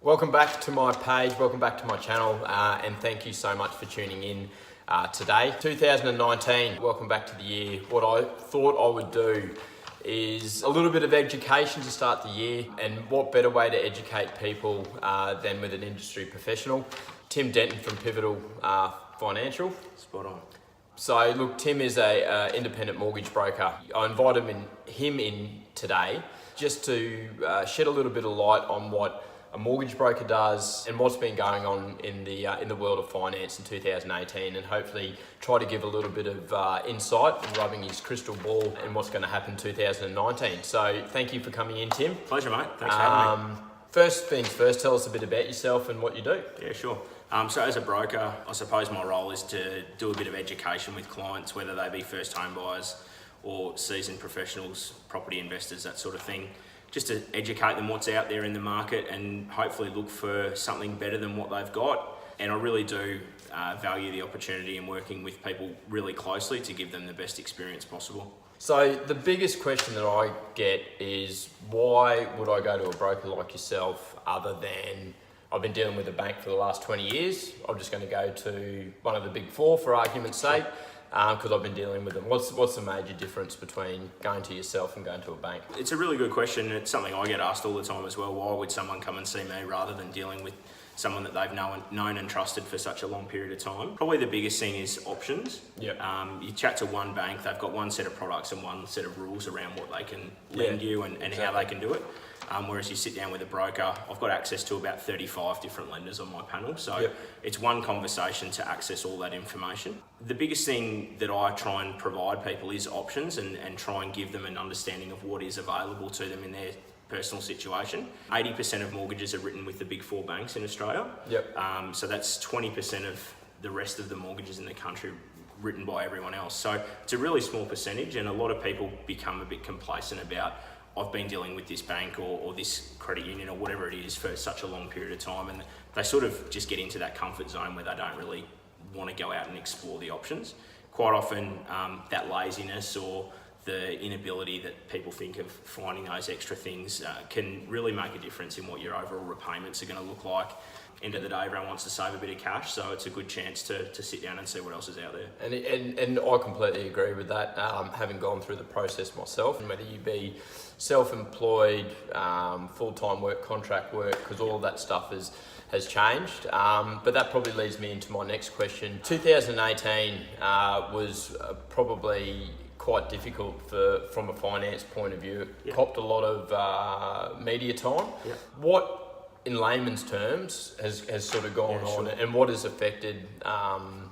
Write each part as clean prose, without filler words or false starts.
Welcome back to my page, welcome back to my channel, and thank you so much for tuning in today. 2019, welcome back to the year. What I thought I would do is a little bit of education to start the year, and what better way to educate people than with an industry professional. Tim Denton from Pivotal Financial. Spot on. So look, Tim is a independent mortgage broker. I invited him in today just to shed a little bit of light on what a mortgage broker does and what's been going on in the world of finance in 2018, and hopefully try to give a little bit of insight and rubbing his crystal ball in what's going to happen in 2019. So thank you for coming in, Tim. Pleasure, mate. Thanks for having me. First things first, tell us a bit about yourself and what you do. Yeah, sure. So as a broker, I suppose my role is to do a bit of education with clients, whether they be first home buyers or seasoned professionals, property investors, that sort of thing. Just to educate them what's out there in the market and hopefully look for something better than what they've got. And I really do value the opportunity in working with people really closely to give them the best experience possible. So the biggest question that I get is, why would I go to a broker like yourself other than I've been dealing with a bank for the last 20 years. I'm just going to go to one of the big four for argument's sake, because I've been dealing with them. What's the major difference between going to yourself and going to a bank? It's a really good question. It's something I get asked all the time as well. Why would someone come and see me rather than dealing with someone that they've known and trusted for such a long period of time? Probably the biggest thing is options. Yep. You chat to one bank, they've got one set of products and one set of rules around what they can lend you and exactly how they can do it. Whereas you sit down with a broker, I've got access to about 35 different lenders on my panel. So It's one conversation to access all that information. The biggest thing that I try and provide people is options and try and give them an understanding of what is available to them in their personal situation. 80% of mortgages are written with the big four banks in Australia. So that's 20% of the rest of the mortgages in the country written by everyone else. So it's a really small percentage, and a lot of people become a bit complacent about, I've been dealing with this bank or this credit union or whatever it is for such a long period of time, and they sort of just get into that comfort zone where they don't really want to go out and explore the options. Quite often that laziness or the inability that people think of finding those extra things can really make a difference in what your overall repayments are going to look like. End of the day, everyone wants to save a bit of cash, so it's a good chance to sit down and see what else is out there. And I completely agree with that, having gone through the process myself, and whether you be self-employed, full-time work, contract work, because all of that stuff has changed. But that probably leads me into my next question. 2018 was probably quite difficult from a finance point of view. It copped a lot of media time. What, in layman's terms, has sort of gone on, and what has affected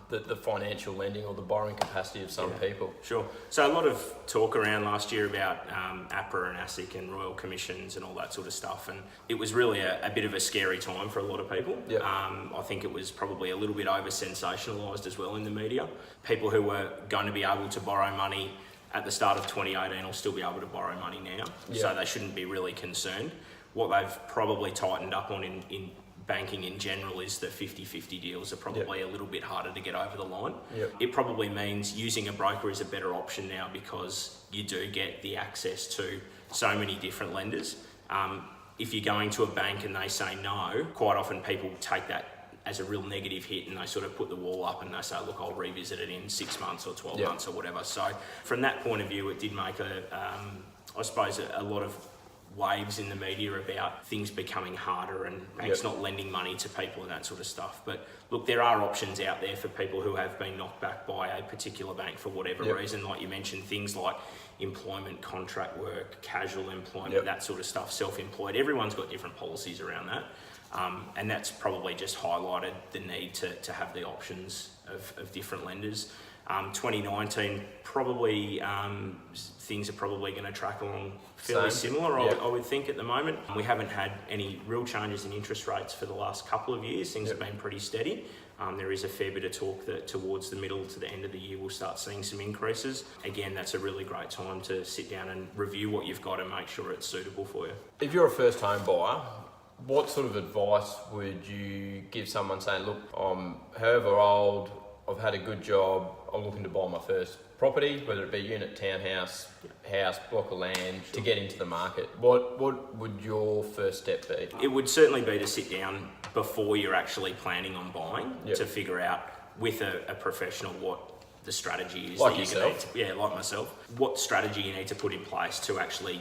the financial lending or the borrowing capacity of some people? Sure. So a lot of talk around last year about APRA and ASIC and Royal Commissions and all that sort of stuff, and it was really a bit of a scary time for a lot of people. I think it was probably a little bit over-sensationalised as well in the media. People who were going to be able to borrow money at the start of 2018 will still be able to borrow money now, so they shouldn't be really concerned. What they've probably tightened up on in banking in general is the 50-50 deals are probably a little bit harder to get over the line. It probably means using a broker is a better option now because you do get the access to so many different lenders. If you're going to a bank and they say no, quite often people take that as a real negative hit and they sort of put the wall up and they say, look, I'll revisit it in 6 months or 12 months or whatever. So from that point of view, it did make I suppose a lot of waves in the media about things becoming harder and banks not lending money to people and that sort of stuff. But look, there are options out there for people who have been knocked back by a particular bank for whatever reason. Like you mentioned, things like employment, contract work, casual employment, that sort of stuff, self-employed. Everyone's got different policies around that. And that's probably just highlighted the need to have the options of different lenders. 2019, probably things are probably going to track along fairly similar, I would think, at the moment. We haven't had any real changes in interest rates for the last couple of years. Things have been pretty steady. There is a fair bit of talk that towards the middle to the end of the year we'll start seeing some increases. Again, that's a really great time to sit down and review what you've got and make sure it's suitable for you. If you're a first home buyer, what sort of advice would you give someone saying, look, I'm however old, I've had a good job, I'm looking to buy my first property, whether it be unit, townhouse, house, block of land, to get into the market, what would your first step be? It would certainly be to sit down before you're actually planning on buying to figure out with a professional what the strategy is. Like yourself? Like myself. What strategy you need to put in place to actually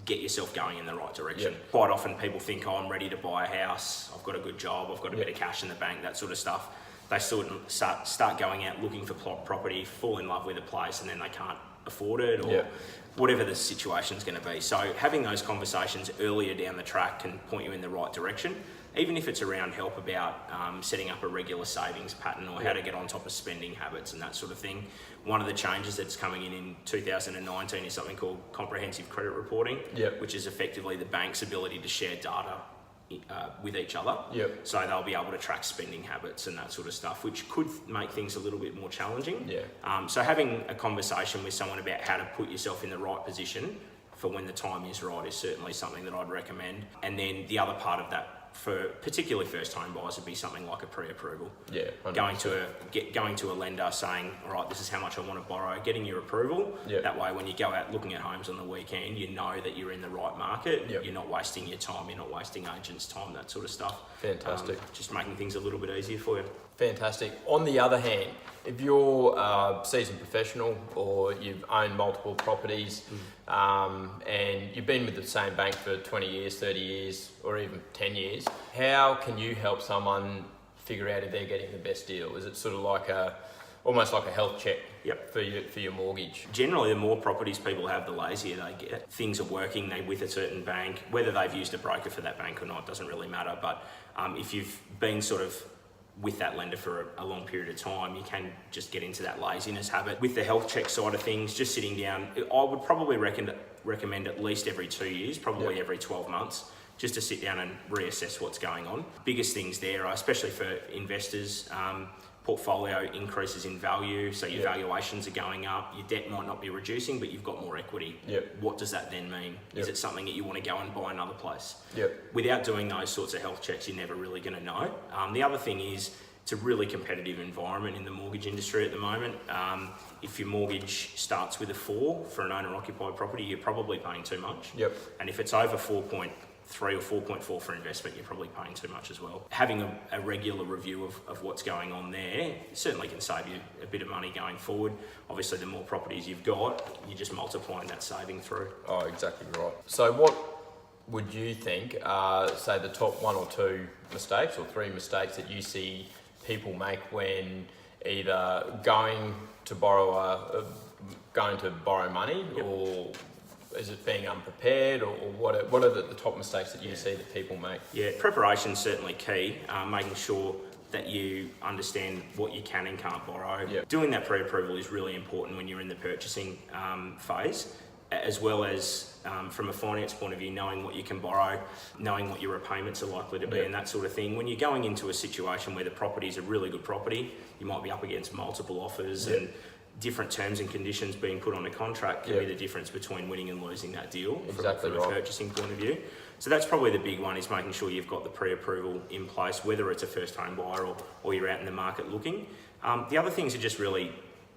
get yourself going in the right direction. Yep. Quite often people think, oh, I'm ready to buy a house, I've got a good job, I've got a bit of cash in the bank, that sort of stuff. They sort of start going out looking for property, fall in love with a place, and then they can't afford it, or whatever the situation's going to be. So having those conversations earlier down the track can point you in the right direction, even if it's around help about setting up a regular savings pattern, or how to get on top of spending habits and that sort of thing. One of the changes that's coming in 2019 is something called comprehensive credit reporting, which is effectively the bank's ability to share data with each other. So they'll be able to track spending habits and that sort of stuff, which could make things a little bit more challenging. So having a conversation with someone about how to put yourself in the right position for when the time is right is certainly something that I'd recommend. And then the other part of that, for particularly first home buyers, would be something like a pre-approval. Going to a lender saying, all right, this is how much I want to borrow, getting your approval. That way, when you go out looking at homes on the weekend, you know that you're in the right market. You're not wasting your time, you're not wasting agents' time, that sort of stuff. Fantastic. Just making things a little bit easier for you. Fantastic. On the other hand, if you're a seasoned professional or you've owned multiple properties and you've been with the same bank for 20 years, 30 years, or even 10 years, how can you help someone figure out if they're getting the best deal? Is it sort of like almost like a health check for your mortgage? Generally, the more properties people have, the lazier they get. Things are working, they're with a certain bank. Whether they've used a broker for that bank or not doesn't really matter. But if you've been sort of with that lender for a long period of time, you can just get into that laziness habit. With the health check side of things, just sitting down, I would probably recommend at least every 2 years, probably every 12 months, just to sit down and reassess what's going on. Biggest things there are, especially for investors, portfolio increases in value, so your valuations are going up, your debt might not be reducing, but you've got more equity. What does that then mean? Is it something that you want to go and buy another place? Without doing those sorts of health checks, you're never really going to know. The other thing is, it's a really competitive environment in the mortgage industry at the moment. If your mortgage starts with a 4 for an owner-occupied property, you're probably paying too much. And if it's over 4.3 or 4.4 for investment, you're probably paying too much as well. Having a regular review of what's going on there certainly can save you a bit of money going forward. Obviously, the more properties you've got, you're just multiplying that saving through. Oh, exactly right. So what would you think are, say, the top 1 or 2 mistakes or 3 mistakes that you see people make when either going to borrow money, or is it being unprepared, or what are the top mistakes that you see that people make? Preparation's certainly key. Making sure that you understand what you can and can't borrow. Doing that pre-approval is really important when you're in the purchasing phase, as well as from a finance point of view, knowing what you can borrow, knowing what your repayments are likely to be, and that sort of thing. When you're going into a situation where the property is a really good property, you might be up against multiple offers and different terms and conditions being put on a contract can be the difference between winning and losing that deal from a purchasing point of view. So that's probably the big one, is making sure you've got the pre-approval in place, whether it's a first home buyer or you're out in the market looking. The other things are just really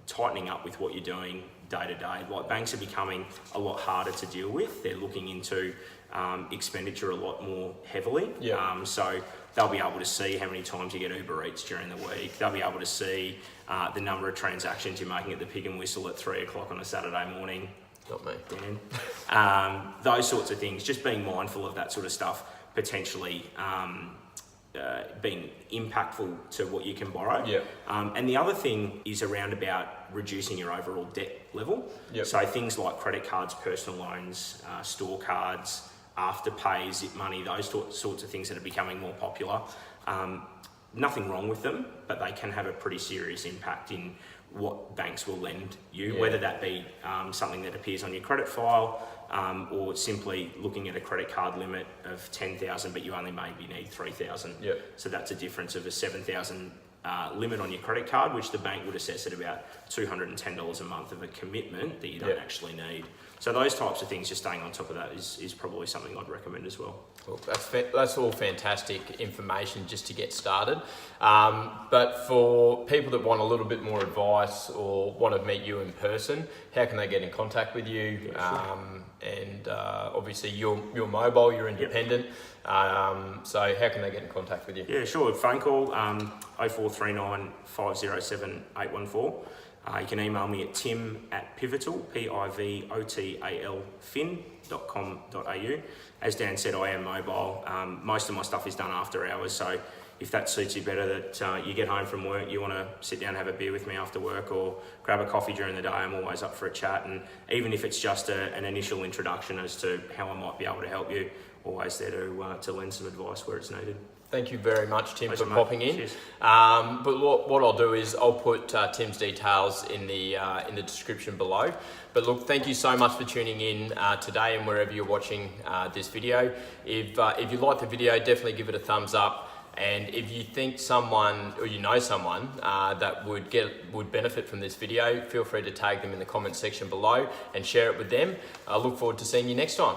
tightening up with what you're doing day to day. Like, banks are becoming a lot harder to deal with. They're looking into expenditure a lot more heavily. So they'll be able to see how many times you get Uber Eats during the week. They'll be able to see the number of transactions you're making at the Pig and Whistle at 3 o'clock on a Saturday morning. Not me. Dan. Those sorts of things, just being mindful of that sort of stuff, potentially being impactful to what you can borrow. And the other thing is around about reducing your overall debt level. So things like credit cards, personal loans, store cards, afterpay, zip money, those sorts of things that are becoming more popular. Nothing wrong with them, but they can have a pretty serious impact in what banks will lend you, whether that be something that appears on your credit file, or simply looking at a credit card limit of 10,000, but you only maybe need 3,000. So that's a difference of a 7,000 limit on your credit card, which the bank would assess at about $210 a month of a commitment that you don't actually need. So those types of things, just staying on top of that is probably something I'd recommend as well. Look, that's all fantastic information just to get started. But for people that want a little bit more advice or want to meet you in person, how can they get in contact with you? Yeah, sure. And obviously you're mobile, you're independent. Yep. So how can they get in contact with you? Yeah, sure. Phone call 0439 507 814. You can email me at tim@pivotal, pivotal, fin.com.au. As Dan said, I am mobile. Most of my stuff is done after hours, so if that suits you better, that you get home from work, you want to sit down and have a beer with me after work or grab a coffee during the day, I'm always up for a chat. And even if it's just an initial introduction as to how I might be able to help you, always there to lend some advice where it's needed. Thank you very much, Tim, Pleasure, for mate. popping in. Cheers. But what I'll do is I'll put Tim's details in the description below. But look, thank you so much for tuning in today and wherever you're watching this video. If you like the video, definitely give it a thumbs up. And if you think someone or you know someone that would benefit from this video, feel free to tag them in the comment section below and share it with them. I look forward to seeing you next time.